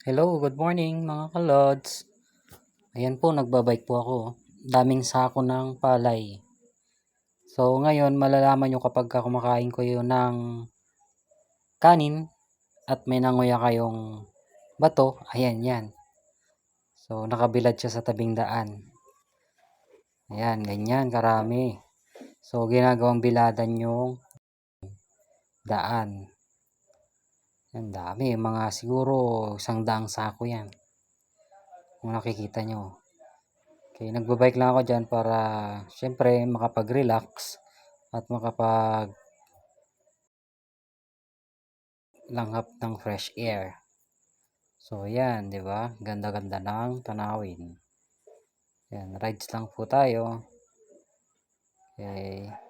Hello, good morning mga kalods. Ayan po, nagbabike po ako. Daming sako ng palay. So ngayon, malalaman nyo kapag kumakain ko yun ng kanin at may nanguya kayong bato, ayan yan. So nakabilad siya sa tabing daan. Ayan, ganyan karami. So ginagawang biladan yung daan. Yan, dami. Mga siguro 100 sako yan. Kung nakikita nyo. Okay, nagbabike lang ako dyan para syempre makapag-relax at makapag-langhap ng fresh air. So yan, 'di ba? Ganda-ganda ng tanawin. Yan, rides lang po tayo. Okay.